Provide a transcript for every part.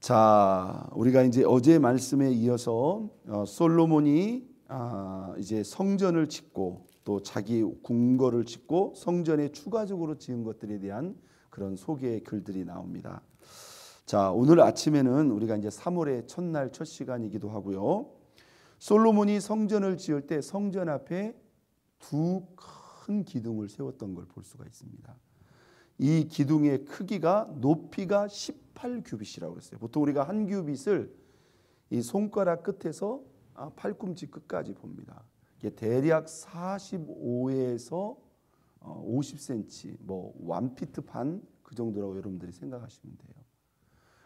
자, 우리가 이제 어제 말씀에 이어서 솔로몬이 이제 성전을 짓고 또 자기 궁궐을 짓고 성전에 추가적으로 지은 것들에 대한 그런 소개의 글들이 나옵니다. 자, 오늘 아침에는 우리가 이제 3월의 첫날 첫 시간이기도 하고요. 솔로몬이 성전을 지을 때 성전 앞에 두 큰 기둥을 세웠던 걸 볼 수가 있습니다. 이 기둥의 크기가 높이가 18규빗이라고 했어요. 보통 우리가 한 규빗을 이 손가락 끝에서 팔꿈치 끝까지 봅니다. 이게 대략 45에서 50cm, 뭐 1피트 반 그 정도라고 여러분들이 생각하시면 돼요.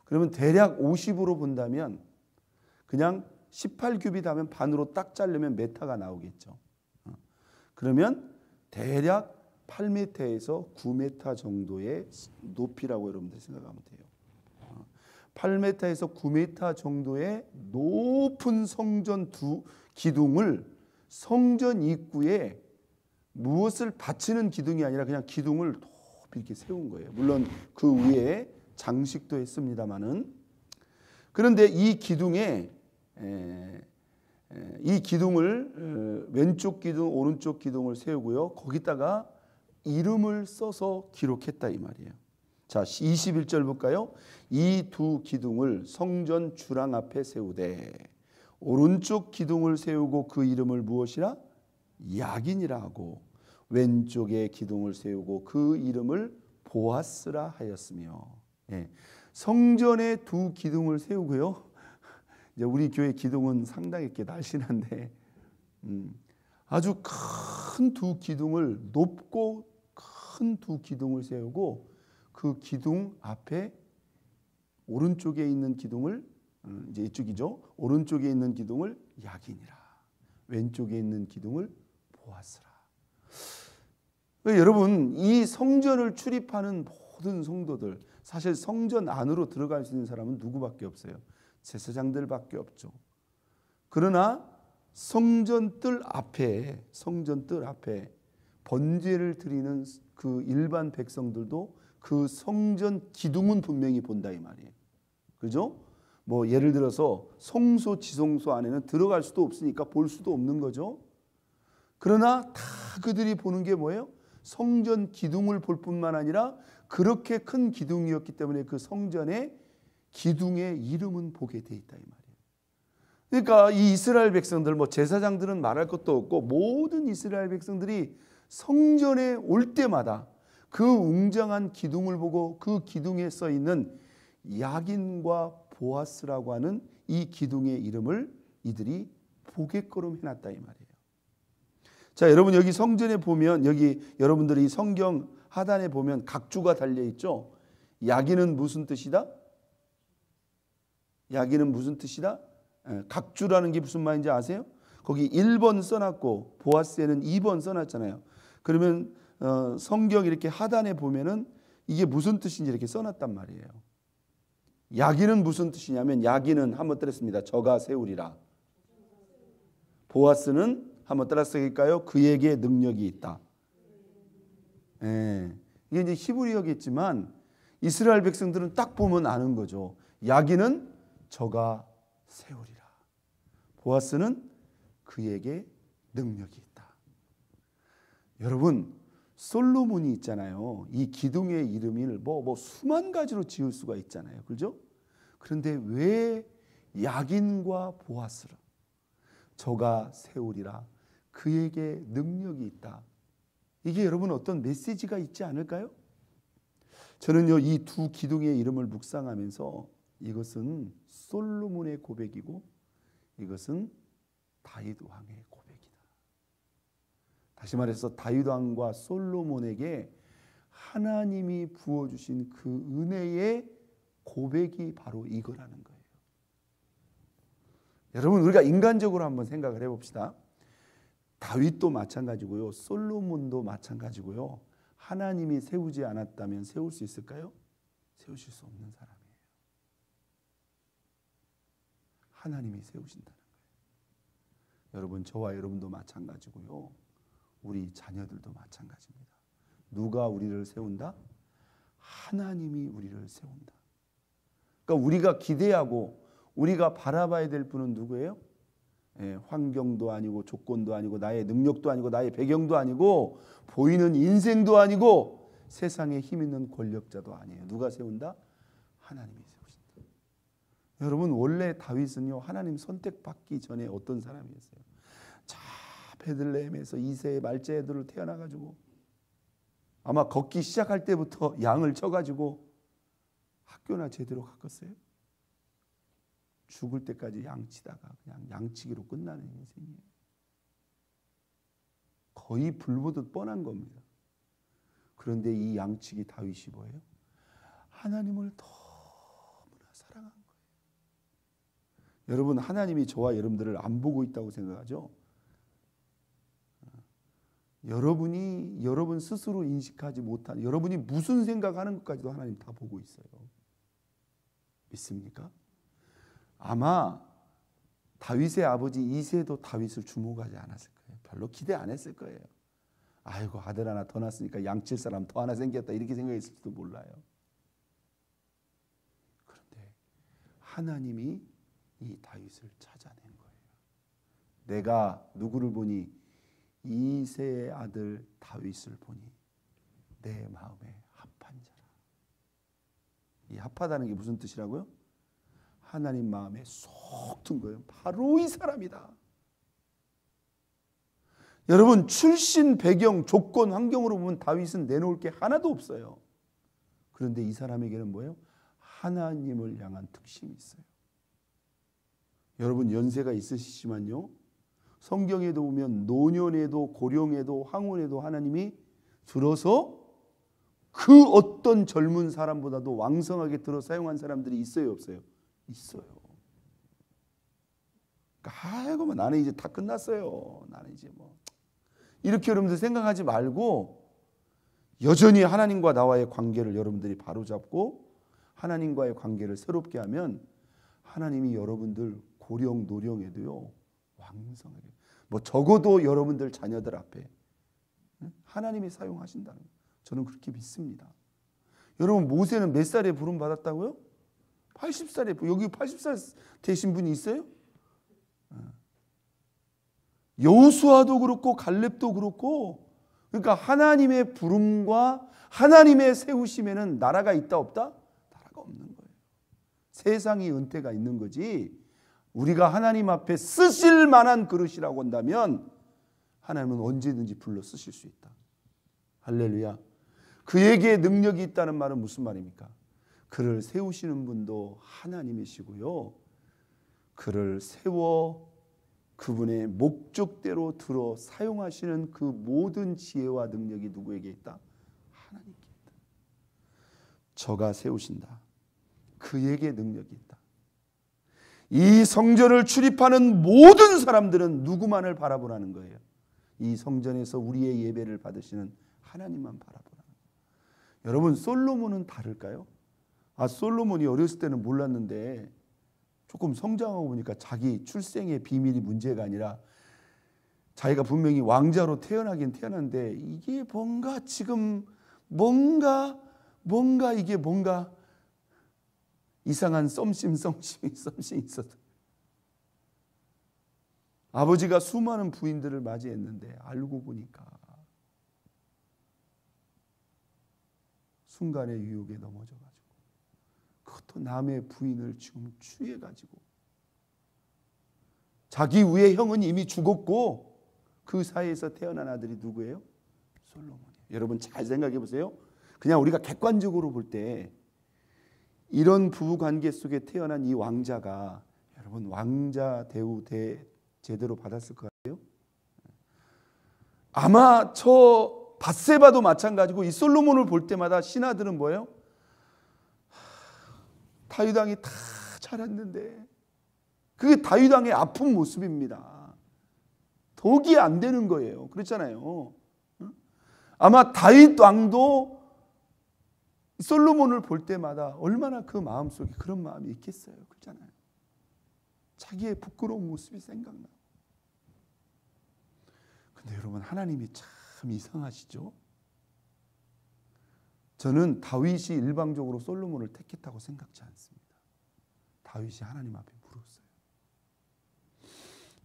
그러면 대략 50으로 본다면 그냥 18규빗 하면 반으로 딱 자르면 메타가 나오겠죠. 그러면 대략 8m에서 9m 정도의 높이라고 여러분들 생각하면 돼요. 8m에서 9m 정도의 높은 성전 두 기둥을 성전 입구에 무엇을 받치는 기둥이 아니라 그냥 기둥을 높이 이렇게 세운 거예요. 물론 그 위에 장식도 했습니다마는, 그런데 이 기둥을 왼쪽 기둥, 오른쪽 기둥을 세우고요. 거기다가 이름을 써서 기록했다 이 말이에요. 자, 21절 볼까요? 이 두 기둥을 성전 주랑 앞에 세우되 오른쪽 기둥을 세우고 그 이름을 무엇이라? 야긴이라 하고 왼쪽에 기둥을 세우고 그 이름을 보아스라 하였으며. 성전에 두 기둥을 세우고요. 이제 우리 교회 기둥은 상당히 이렇게 날씬한데 아주 큰 두 기둥을 높고 큰 두 기둥을 세우고 그 기둥 앞에 오른쪽에 있는 기둥을 이제 이쪽이죠. 오른쪽에 있는 기둥을 야긴이라, 왼쪽에 있는 기둥을 보아스라. 여러분, 이 성전을 출입하는 모든 성도들, 사실 성전 안으로 들어갈 수 있는 사람은 누구밖에 없어요? 제사장들밖에 없죠. 그러나 성전 뜰 앞에 번제를 드리는 그 일반 백성들도 그 성전 기둥은 분명히 본다 이 말이에요. 그죠? 뭐 예를 들어서 성소 지성소 안에는 들어갈 수도 없으니까 볼 수도 없는 거죠. 그러나 다 그들이 보는 게 뭐예요? 성전 기둥을 볼 뿐만 아니라 그렇게 큰 기둥이었기 때문에 그 성전의 기둥의 이름은 보게 돼 있다 이 말이에요. 그러니까 이 이스라엘 백성들, 뭐 제사장들은 말할 것도 없고 모든 이스라엘 백성들이 성전에 올 때마다 그 웅장한 기둥을 보고 그 기둥에 써 있는 야긴과 보아스라고 하는 이 기둥의 이름을 이들이 보게끔 해놨다 이 말이에요. 자, 여러분 여기 성전에 보면, 여기 여러분들이 성경 하단에 보면 각주가 달려 있죠. 야긴은 무슨 뜻이다? 야긴은 무슨 뜻이다? 각주라는 게 무슨 말인지 아세요? 거기 1번 써놨고 보아스에는 2번 써놨잖아요. 그러면 성경 이렇게 하단에 보면은 이게 무슨 뜻인지 이렇게 써놨단 말이에요. 야긴은 무슨 뜻이냐면, 야긴은 한번 따라했습니다. 저가 세우리라. 보아스는 한번 따라 쓰길까요? 그에게 능력이 있다. 이게 이제 히브리어겠지만 이스라엘 백성들은 딱 보면 아는 거죠. 야긴은 저가 세우리라. 보아스는 그에게 능력이 있다. 여러분, 솔로몬이 있잖아요. 이 기둥의 이름을 뭐 수만 가지로 지을 수가 있잖아요. 그렇죠? 그런데 왜 야긴과 보아스를 저가 세우리라, 그에게 능력이 있다. 이게 여러분 어떤 메시지가 있지 않을까요? 저는요, 이 두 기둥의 이름을 묵상하면서 이것은 솔로몬의 고백이고 이것은 다윗 왕의 고백이다. 다시 말해서 다윗 왕과 솔로몬에게 하나님이 부어주신 그 은혜의 고백이 바로 이거라는 거예요. 여러분, 우리가 인간적으로 한번 생각을 해봅시다. 다윗도 마찬가지고요, 솔로몬도 마찬가지고요. 하나님이 세우지 않았다면 세울 수 있을까요? 세우실 수 없는 사람이에요. 하나님이 세우신다는 거예요. 여러분, 저와 여러분도 마찬가지고요. 우리 자녀들도 마찬가지입니다. 누가 우리를 세운다? 하나님이 우리를 세운다. 그러니까 우리가 기대하고 우리가 바라봐야 될 분은 누구예요? 환경도 아니고 조건도 아니고 나의 능력도 아니고 나의 배경도 아니고 보이는 인생도 아니고 세상에 힘 있는 권력자도 아니에요. 누가 세운다? 하나님이 세우신다. 여러분 원래 다윗은요 하나님 선택받기 전에 어떤 사람이었어요? 자 베들레헴에서 이새의 말째 애들을 태어나가지고 아마 걷기 시작할 때부터 양을 쳐가지고 학교나 제대로 갔겠어요? 죽을 때까지 양치다가 그냥 양치기로 끝나는 인생이에요. 거의 불보듯 뻔한 겁니다. 그런데 이 양치기 다윗이 뭐예요? 하나님을 너무나 사랑한 거예요. 여러분 하나님이 저와 여러분들을 안 보고 있다고 생각하죠? 여러분이 여러분 스스로 인식하지 못한 여러분이 무슨 생각하는 것까지도 하나님 다 보고 있어요. 믿습니까? 아마 다윗의 아버지 이새도 다윗을 주목하지 않았을 거예요. 별로 기대 안 했을 거예요. 아이고 아들 하나 더 낳았으니까 양칠 사람 더 하나 생겼다 이렇게 생각했을지도 몰라요. 그런데 하나님이 이 다윗을 찾아낸 거예요. 내가 누구를 보니 이새의 아들 다윗을 보니 내 마음에 합한 자라. 이 합하다는 게 무슨 뜻이라고요? 하나님 마음에 쏙 든 거예요. 바로 이 사람이다. 여러분 출신, 배경, 조건, 환경으로 보면 다윗은 내놓을 게 하나도 없어요. 그런데 이 사람에게는 뭐예요? 하나님을 향한 특심이 있어요. 여러분 연세가 있으시지만요. 성경에도 보면 노년에도 고령에도 황혼에도 하나님이 들어서 그 어떤 젊은 사람보다도 왕성하게 들어 사용한 사람들이 있어요 없어요? 있어요. 아이고 뭐 나는 이제 다 끝났어요. 나는 이제 뭐 이렇게 여러분들 생각하지 말고 여전히 하나님과 나와의 관계를 여러분들이 바로잡고 하나님과의 관계를 새롭게 하면 하나님이 여러분들 고령 노령에도요 왕성하게 뭐 적어도 여러분들 자녀들 앞에 하나님이 사용하신다는 거예요. 저는 그렇게 믿습니다. 여러분 모세는 몇 살에 부름 받았다고요? 80살에 여기 80살 되신 분이 있어요? 여호수아도 그렇고 갈렙도 그렇고 그러니까 하나님의 부름과 하나님의 세우심에는 나라가 있다 없다? 나라가 없는 거예요. 세상이 은퇴가 있는 거지 우리가 하나님 앞에 쓰실 만한 그릇이라고 한다면 하나님은 언제든지 불러 쓰실 수 있다. 할렐루야. 그에게 능력이 있다는 말은 무슨 말입니까? 그를 세우시는 분도 하나님이시고요. 그를 세워 그분의 목적대로 들어 사용하시는 그 모든 지혜와 능력이 누구에게 있다? 하나님께 있다. 저가 세우신다. 그에게 능력이 있다. 이 성전을 출입하는 모든 사람들은 누구만을 바라보라는 거예요? 이 성전에서 우리의 예배를 받으시는 하나님만 바라보라는 거예요. 여러분 솔로몬은 다를까요? 솔로몬이 어렸을 때는 몰랐는데 조금 성장하고 보니까 자기 출생의 비밀이 문제가 아니라 자기가 분명히 왕자로 태어나긴 태어났는데 이게 뭔가 지금 뭔가 이게 뭔가 이상한 썸씽이 있었다. 아버지가 수많은 부인들을 맞이했는데 알고 보니까 순간의 유혹에 넘어져가지고 그것도 남의 부인을 지금 취해가지고 자기 위의 형은 이미 죽었고 그 사이에서 태어난 아들이 누구예요? 솔로몬이에요. 여러분 잘 생각해 보세요. 그냥 우리가 객관적으로 볼 때 이런 부부관계 속에 태어난 이 왕자가 여러분 왕자 대우 제대로 받았을 것 같아요? 아마 저 밧세바도 마찬가지고 이 솔로몬을 볼 때마다 신하들은 뭐예요? 다윗 왕이 다 잘했는데 그게 다윗 왕의 아픈 모습입니다. 독이 안 되는 거예요. 그렇잖아요. 아마 다윗 왕도 솔로몬을 볼 때마다 얼마나 그 마음속에 그런 마음이 있겠어요. 그렇잖아요. 자기의 부끄러운 모습이 생각나고. 근데 여러분 하나님이 참 이상하시죠? 저는 다윗이 일방적으로 솔로몬을 택했다고 생각지 않습니다. 다윗이 하나님 앞에 물었어요.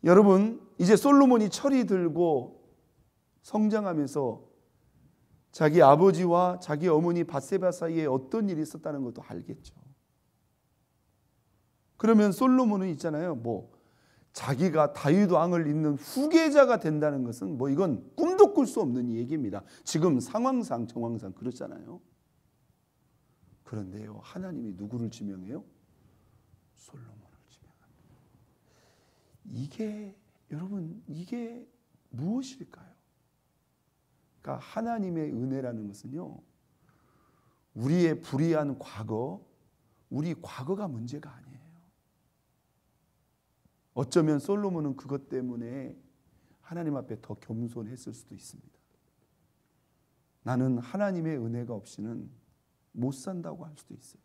여러분, 이제 솔로몬이 철이 들고 성장하면서 자기 아버지와 자기 어머니 밧세바 사이에 어떤 일이 있었다는 것도 알겠죠. 그러면 솔로몬은 있잖아요. 자기가 다윗 왕을 잇는 후계자가 된다는 것은 이건 꿈도 꿀 수 없는 얘기입니다. 지금 상황상 정황상 그렇잖아요. 그런데요, 하나님이 누구를 지명해요? 솔로몬을 지명합니다. 여러분, 이게 무엇일까요? 그러니까 하나님의 은혜라는 것은요, 우리의 불의한 과거, 우리 과거가 문제가 아니에요. 어쩌면 솔로몬은 그것 때문에 하나님 앞에 더 겸손했을 수도 있습니다. 나는 하나님의 은혜가 없이는 못 산다고 할 수도 있어요.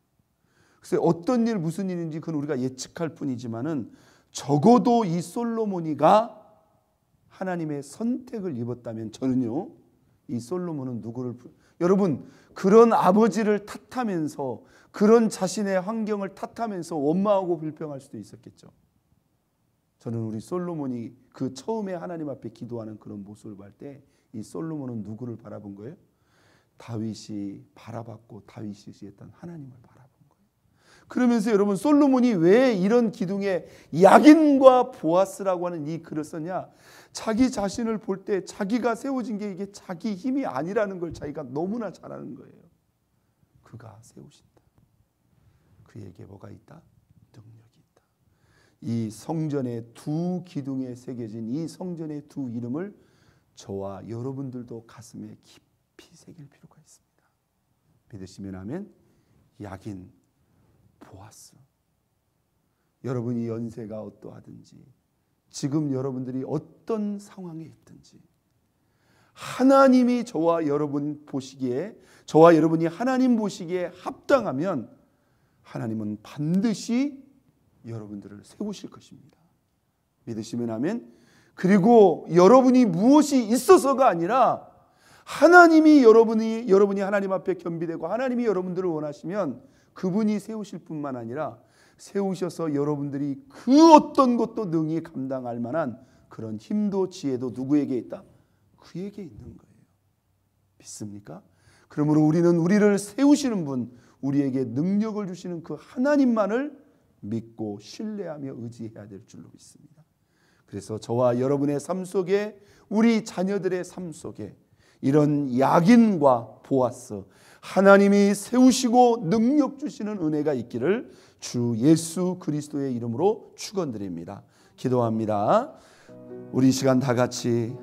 그래서 어떤 일, 무슨 일인지 그건 우리가 예측할 뿐이지만은 적어도 이 솔로몬이가 하나님의 선택을 입었다면 저는요, 이 솔로몬은 여러분, 그런 아버지를 탓하면서, 그런 자신의 환경을 탓하면서 원망하고 불평할 수도 있었겠죠. 저는 우리 솔로몬이 그 처음에 하나님 앞에 기도하는 그런 모습을 볼 때 이 솔로몬은 누구를 바라본 거예요? 다윗이 바라봤고 다윗이 했던 하나님을 바라본 거예요. 그러면서 여러분, 솔로몬이 왜 이런 기둥에 야긴과 보아스라고 하는 이 글을 썼냐? 자기 자신을 볼 때 자기가 세워진 게 이게 자기 힘이 아니라는 걸 자기가 너무나 잘 아는 거예요. 그가 세우신다. 그에게 뭐가 있다? 능력이 있다. 이 성전의 두 기둥에 새겨진 이 성전의 두 이름을 저와 여러분들도 가슴에 깊이 새길 필요가 있습니다. 믿으시면 아멘. 야긴, 보아스. 여러분이 연세가 어떠하든지, 지금 여러분들이 어떤 상황에 있든지, 하나님이 저와 여러분 보시기에, 저와 여러분이 하나님 보시기에 합당하면 하나님은 반드시 여러분들을 세우실 것입니다. 믿으시면 아멘. 그리고 여러분이 무엇이 있어서가 아니라 하나님이 여러분이 하나님 앞에 겸비되고 하나님이 여러분들을 원하시면 그분이 세우실 뿐만 아니라 세우셔서 여러분들이 그 어떤 것도 능히 감당할 만한 그런 힘도 지혜도 누구에게 있다? 그에게 있는 거예요. 믿습니까? 그러므로 우리는 우리를 세우시는 분, 우리에게 능력을 주시는 그 하나님만을 믿고 신뢰하며 의지해야 될 줄로 믿습니다. 그래서 저와 여러분의 삶 속에, 우리 자녀들의 삶 속에 이런 야긴과 보아스, 하나님이 세우시고 능력 주시는 은혜가 있기를 주 예수 그리스도의 이름으로 축원드립니다. 기도합니다. 우리 이 시간 다 같이